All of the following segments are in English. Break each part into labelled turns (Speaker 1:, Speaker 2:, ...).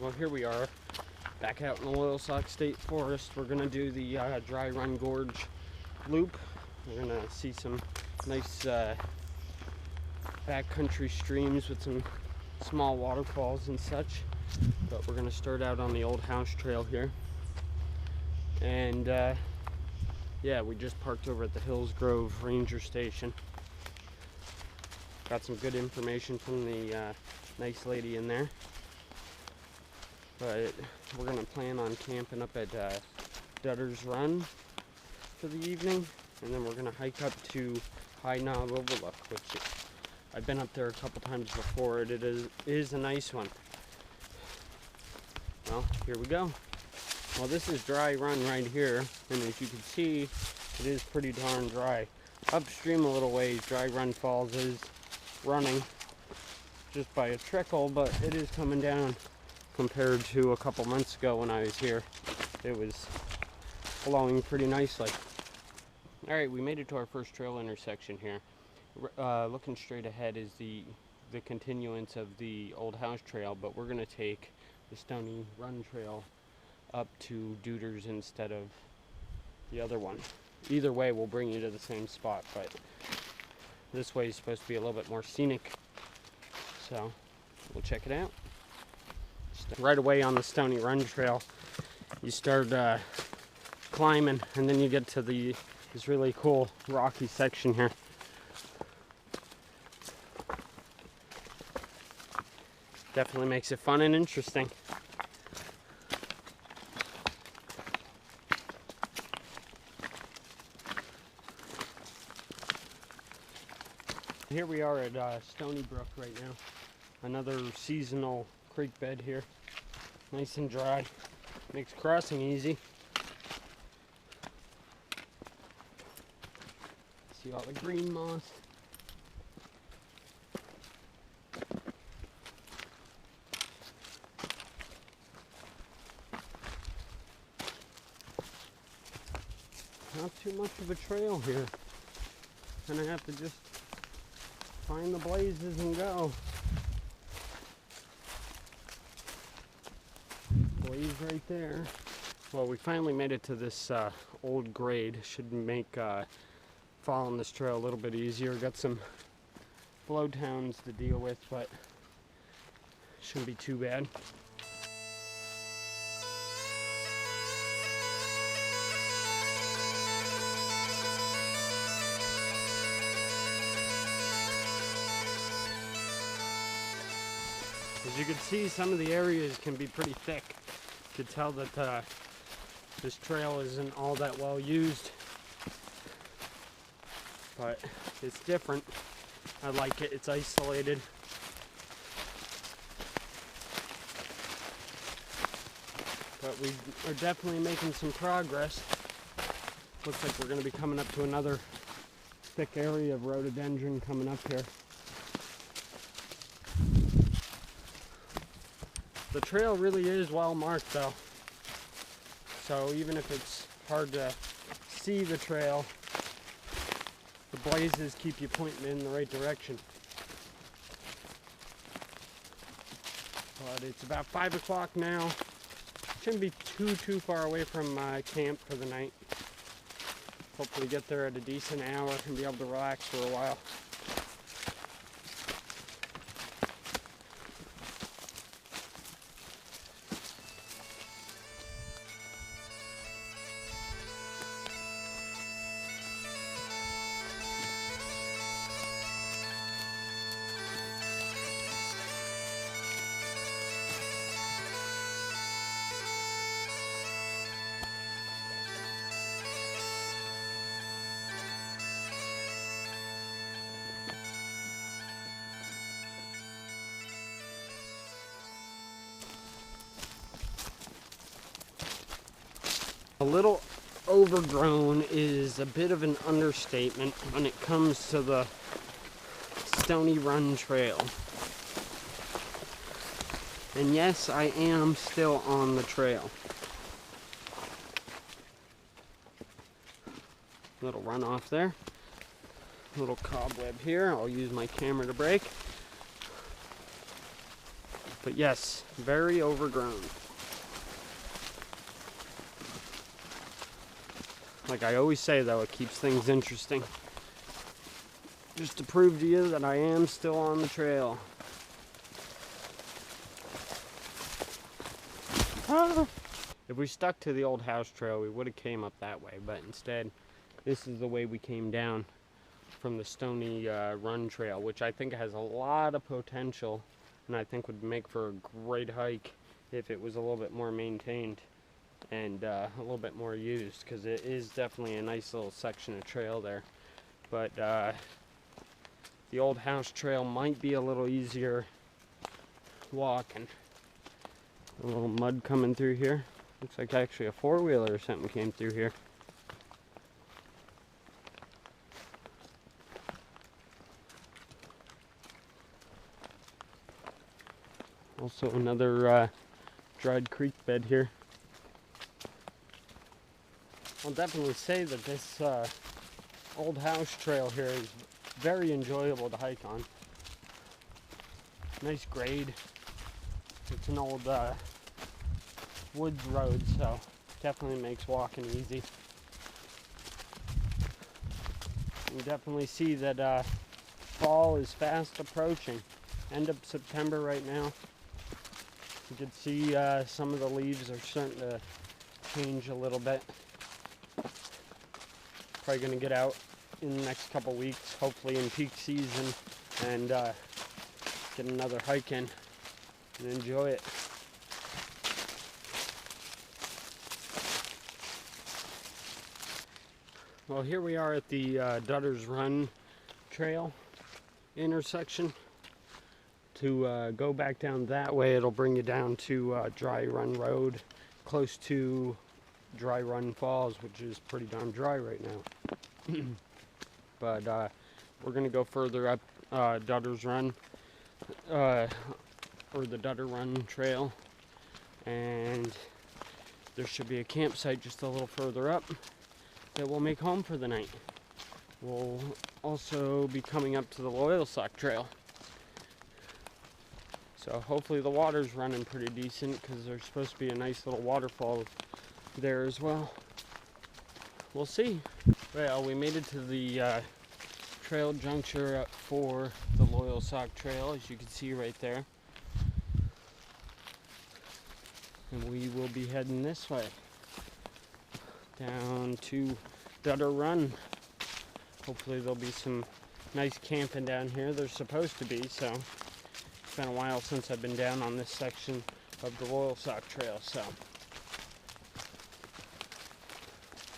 Speaker 1: Well, here we are back out in the Loyalsock State Forest. We're going to do the Dry Run Gorge loop. We're going to see some nice backcountry streams with some small waterfalls and such. But we're going to start out on the old house trail here. And yeah, we just parked over at the Hills Grove Ranger Station. Got some good information from the nice lady in there. But we're going to plan on camping up at Dutter's Run for the evening. And then we're going to hike up to High Knob Overlook, which I've been up there a couple times before. It is a nice one. Well, here we go. Well, this is Dry Run right here. And as you can see, it is pretty darn dry. Upstream a little ways, Dry Run Falls is running just by a trickle, but it is coming down. Compared to a couple months ago when I was here, it was flowing pretty nicely. Alright, we made it to our first trail intersection here. Looking straight ahead is the continuance of the old house trail, but we're going to take the Stony Run trail up to Deuters instead of the other one. Either way will bring you to the same spot, but this way is supposed to be a little bit more scenic, so we'll check it out. Right away on the Stony Run trail, you start climbing, and then you get to this really cool rocky section here. Definitely makes it fun and interesting. Here we are at Stony Brook right now. Another seasonal creek bed here. Nice and dry. Makes crossing easy. See all the green moss. Not too much of a trail here. And I have to just find the blazes and go. Blaze right there. Well, we finally made it to this old grade. Should make following this trail a little bit easier. Got some blowdowns to deal with, but shouldn't be too bad. As you can see, some of the areas can be pretty thick. You can tell that this trail isn't all that well used, but it's different. I like it. It's isolated. But we are definitely making some progress. Looks like we're going to be coming up to another thick area of rhododendron coming up here. The trail really is well marked though, so even if it's hard to see the trail, the blazes keep you pointing in the right direction. But it's about 5 o'clock now. Shouldn't be too far away from camp for the night. Hopefully get there at a decent hour and be able to relax for a while. A little overgrown is a bit of an understatement when it comes to the Stony Run Trail. And yes, I am still on the trail. Little runoff there. Little cobweb here. I'll use my camera to brake. But yes, very overgrown. Like I always say though, it keeps things interesting. Just to prove to you that I am still on the trail. If we stuck to the old house trail, we would have came up that way, but instead, this is the way we came down from the Stony Run Trail, which I think has a lot of potential, and I think would make for a great hike if it was a little bit more maintained and a little bit more used, because it is definitely a nice little section of trail there. But the old house trail might be a little easier walking. A little mud coming through here. Looks like actually a four-wheeler or something came through here. Also another dried creek bed here. I'll definitely say that this old house trail here is very enjoyable to hike on. Nice grade. It's an old woods road, so definitely makes walking easy. You definitely see that fall is fast approaching. End of September right now. You can see some of the leaves are starting to change a little bit. Probably going to get out in the next couple weeks, hopefully in peak season, and get another hike in and enjoy it. Well, here we are at the Dutter's Run Trail intersection. To go back down that way, it'll bring you down to Dry Run Road, close to Dry Run Falls, which is pretty darn dry right now. But we're going to go further up Dutter's Run, or the Dutter Run Trail, and there should be a campsite just a little further up that we'll make home for the night. We'll also be coming up to the Loyalsock Trail. So hopefully the water's running pretty decent, because there's supposed to be a nice little waterfall there as well. We'll see. Well, we made it to the trail juncture for the Loyalsock Trail, as you can see right there. And we will be heading this way, down to Dutter Run. Hopefully there'll be some nice camping down here. There's supposed to be, so it's been a while since I've been down on this section of the Loyalsock Trail, so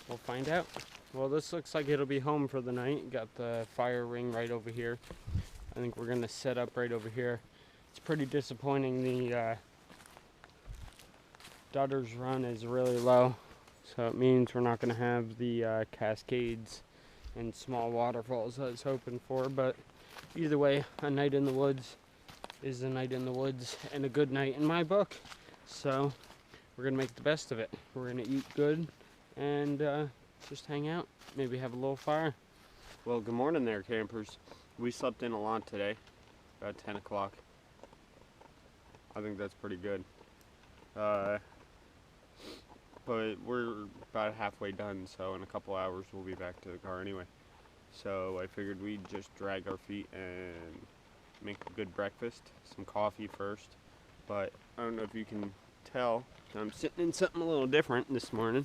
Speaker 1: we'll find out. Well, this looks like it'll be home for the night. Got the fire ring right over here. I think we're gonna set up right over here. It's pretty disappointing. The Dutter's Run is really low, so it means we're not gonna have the cascades and small waterfalls I was hoping for. But either way, a night in the woods is a night in the woods, and a good night in my book. So we're gonna make the best of it. We're gonna eat good and just hang out, maybe have a little fire. Well, good morning there, campers. We slept in a lot today, about 10 o'clock. I think that's pretty good. But we're about halfway done, so in a couple hours we'll be back to the car anyway. So I figured we'd just drag our feet and make a good breakfast. Some coffee first, but I don't know if you can tell, I'm sitting in something a little different this morning.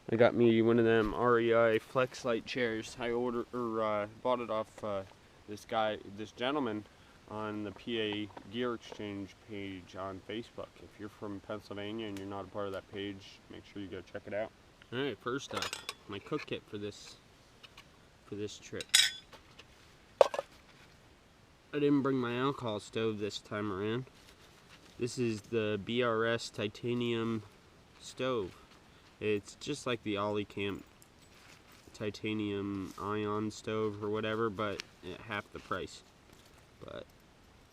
Speaker 1: I got me one of them REI Flex Light chairs. I bought it off this gentleman on the PA Gear Exchange page on Facebook. If you're from Pennsylvania and you're not a part of that page, make sure you go check it out. All right, first up, my cook kit for this trip. I didn't bring my alcohol stove this time around. This is the BRS titanium stove. It's just like the Ollie Camp titanium ion stove or whatever, but at half the price. But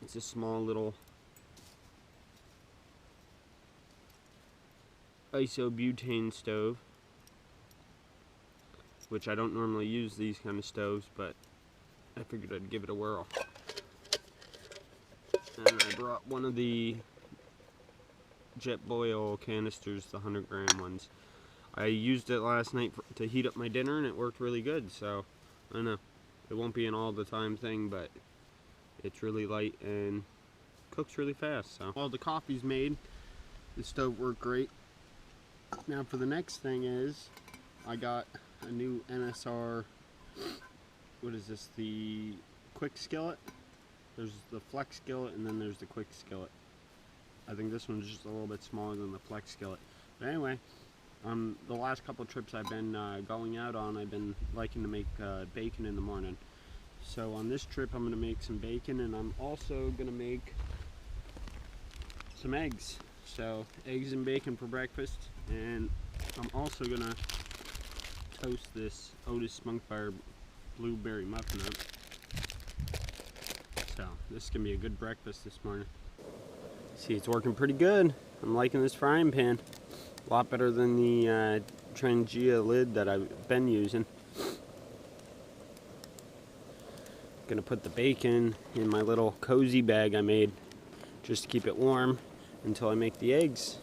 Speaker 1: it's a small little isobutane stove, which I don't normally use these kind of stoves, but I figured I'd give it a whirl. And I brought one of the Jetboil canisters, the 100-gram ones. I used it last night to heat up my dinner, and it worked really good. So I don't know, it won't be an all the time thing, but it's really light and cooks really fast. So all the coffee's made. The stove worked great. Now for the next thing is I got a new NSR. What is this? The quick skillet. There's the flex skillet, and then there's the quick skillet. I think this one's just a little bit smaller than the flex skillet. But anyway, the last couple trips I've been going out on, I've been liking to make bacon in the morning. So on this trip, I'm going to make some bacon, and I'm also going to make some eggs. So eggs and bacon for breakfast, and I'm also going to toast this Otis Spunkfire blueberry muffin up. So this is going to be a good breakfast this morning. See, it's working pretty good. I'm liking this frying pan. A lot better than the Trangia lid that I've been using. Gonna put the bacon in my little cozy bag I made just to keep it warm until I make the eggs.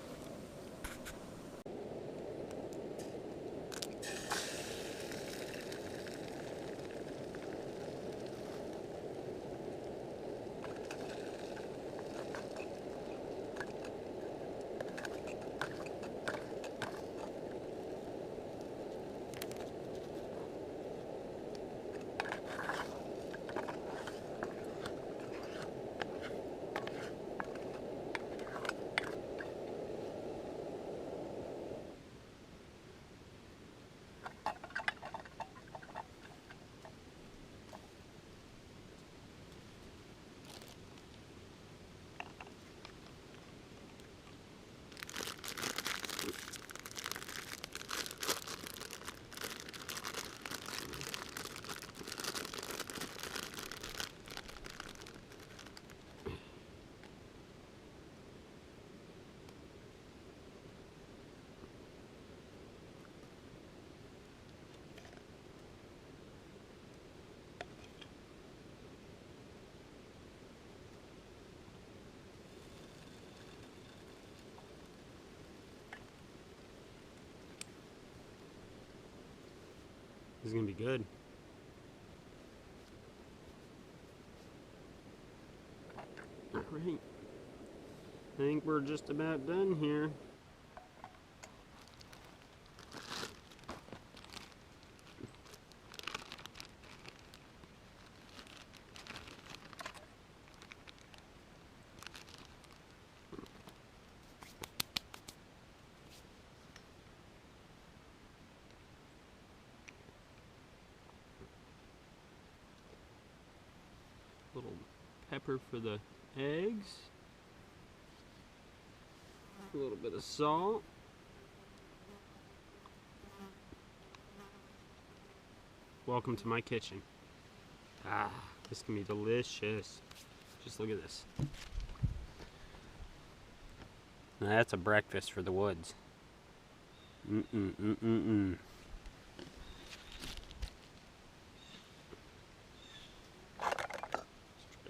Speaker 1: This is gonna be good. Alright. I think we're just about done here. Little pepper for the eggs, a little bit of salt, welcome to my kitchen. This can be delicious. Just look at this. Now that's a breakfast for the woods.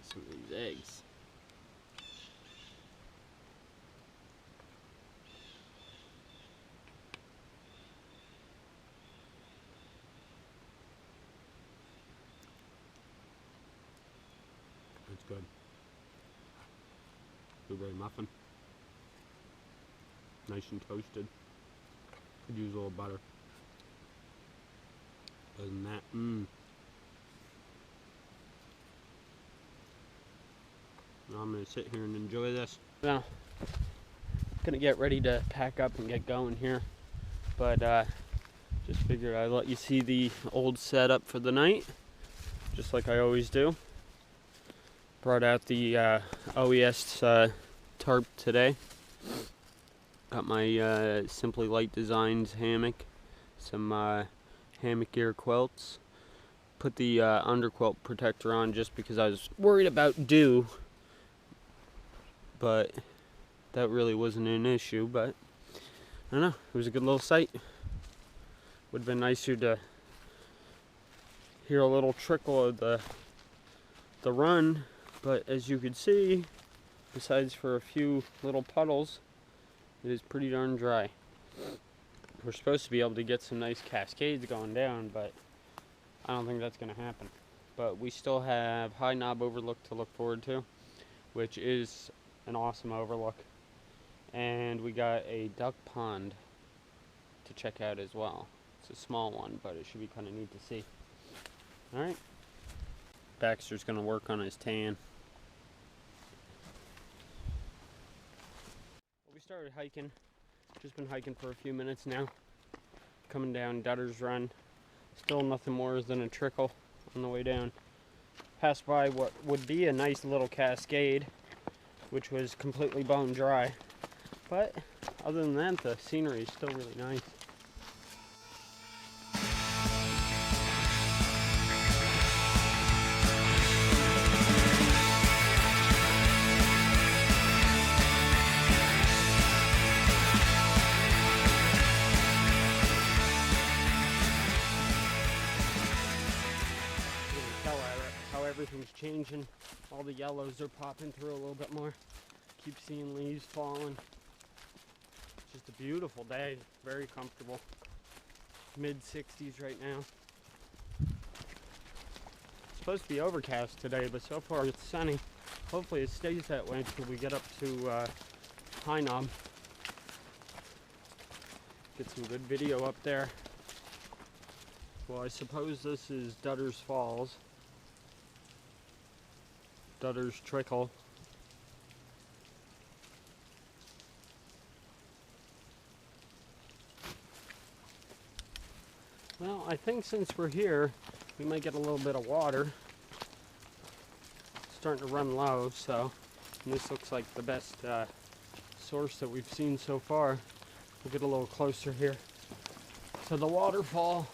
Speaker 1: Some of these eggs. That's good. Blueberry muffin. Nice and toasted. Could use a little butter. Other than that, I'm going to sit here and enjoy this. Now, gonna get ready to pack up and get going here, but just figured I'd let you see the old setup for the night, just like I always do. Brought out the OES tarp today. Got my Simply Light Designs hammock, some hammock gear quilts. Put the underquilt protector on just because I was worried about dew, but that really wasn't an issue. But I don't know, it was a good little sight. Would have been nicer to hear a little trickle of the run, but as you can see, besides for a few little puddles, it is pretty darn dry. We're supposed to be able to get some nice cascades going down, but I don't think that's going to happen. But we still have High Knob Overlook to look forward to, which is an awesome overlook. And we got a duck pond to check out as well. It's a small one, but it should be kind of neat to see. Alright. Baxter's going to work on his tan. We started hiking. Just been hiking for a few minutes now. Coming down Dutter's Run. Still nothing more than a trickle on the way down. Passed by what would be a nice little cascade, which was completely bone dry. But other than that, the scenery is still really nice. Everything's changing. All the yellows are popping through a little bit more. Keep seeing leaves falling. It's just a beautiful day. Very comfortable. Mid-60s right now. It's supposed to be overcast today, but so far it's sunny. Hopefully it stays that way until we get up to High Knob. Get some good video up there. Well, I suppose this is Dutter's Falls. Dutter's Trickle. Well, I think since we're here, we might get a little bit of water. It's starting to run low, so this looks like the best source that we've seen so far. We'll get a little closer here to the waterfall.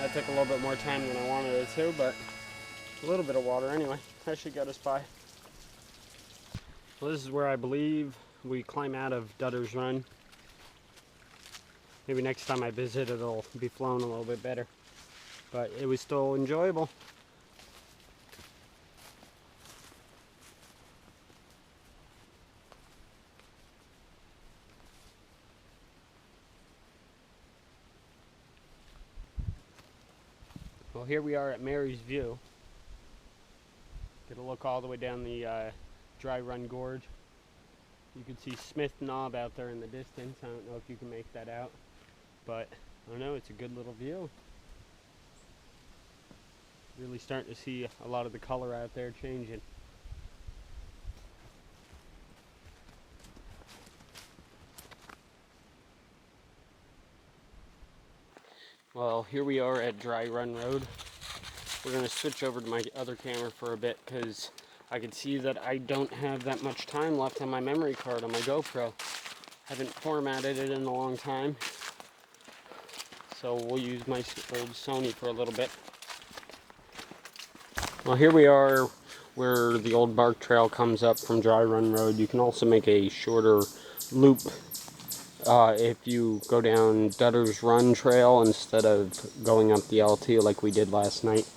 Speaker 1: That took a little bit more time than I wanted it to, but a little bit of water anyway. That should get us by. Well, this is where I believe we climb out of Dutter's Run. Maybe next time I visit it'll be flown a little bit better. But it was still enjoyable. Well, here we are at Mary's View. Get a look all the way down the Dry Run Gorge. You can see Smith Knob out there in the distance. I don't know if you can make that out, but I don't know, it's a good little view. Really starting to see a lot of the color out there changing. Well, here we are at Dry Run Road. We're going to switch over to my other camera for a bit because I can see that I don't have that much time left on my memory card on my GoPro. Haven't formatted it in a long time. So we'll use my old Sony for a little bit. Well, here we are where the old bark trail comes up from Dry Run Road. You can also make a shorter loop if you go down Dutter's Run Trail instead of going up the LT like we did last night.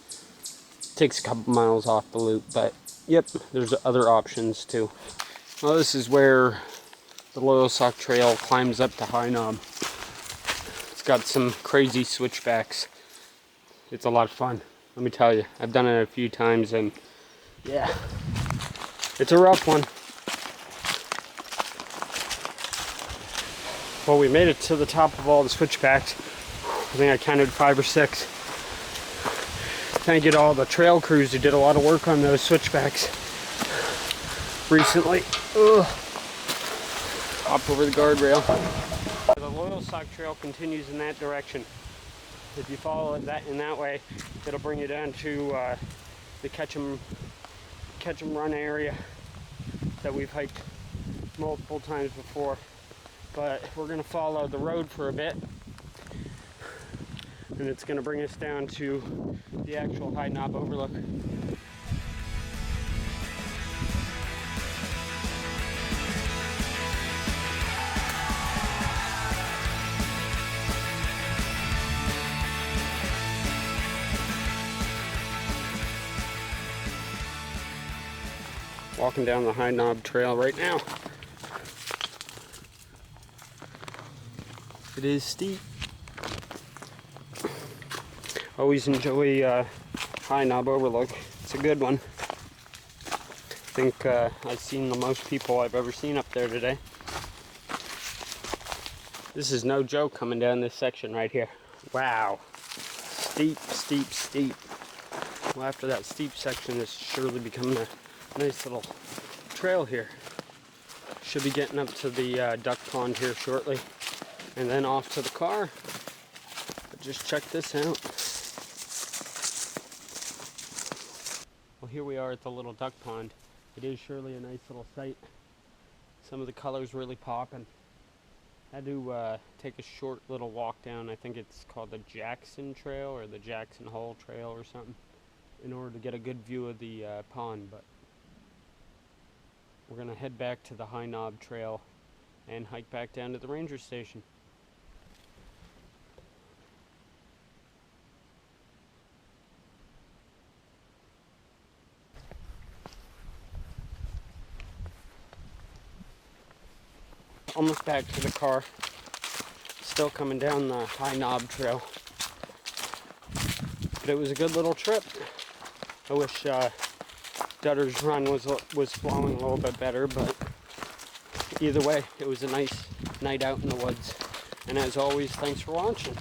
Speaker 1: Takes a couple miles off the loop, but yep, there's other options too. Well, this is where the Loyalsock Trail climbs up to High Knob. It's got some crazy switchbacks. It's a lot of fun, let me tell you. I've done it a few times and yeah, it's a rough one. Well, we made it to the top of all the switchbacks. I think I counted 5 or 6. Thank you to all the trail crews who did a lot of work on those switchbacks recently. Ugh. Hop over the guardrail. The Loyalsock Trail continues in that direction. If you follow it in that way, it'll bring you down to the Catch 'em Run area that we've hiked multiple times before. But we're going to follow the road for a bit, and it's going to bring us down to the actual High Knob overlook. Walking down the High Knob Trail right now. It is steep. Always enjoy High Knob Overlook. It's a good one. I think I've seen the most people I've ever seen up there today. This is no joke coming down this section right here. Wow. Steep, steep, steep. Well, after that steep section, it's surely becoming a nice little trail here. Should be getting up to the duck pond here shortly, and then off to the car. But just check this out. Well, here we are at the little duck pond. It is surely a nice little sight. Some of the colors really popping. I had to take a short little walk down. I think it's called the Jackson Trail or the Jackson Hole Trail or something, in order to get a good view of the pond. But we're going to head back to the High Knob Trail and hike back down to the ranger station. Almost back to the car. Still coming down the High Knob Trail. But it was a good little trip. I wish Dutter's Run was flowing a little bit better, but either way, it was a nice night out in the woods. And as always, thanks for watching.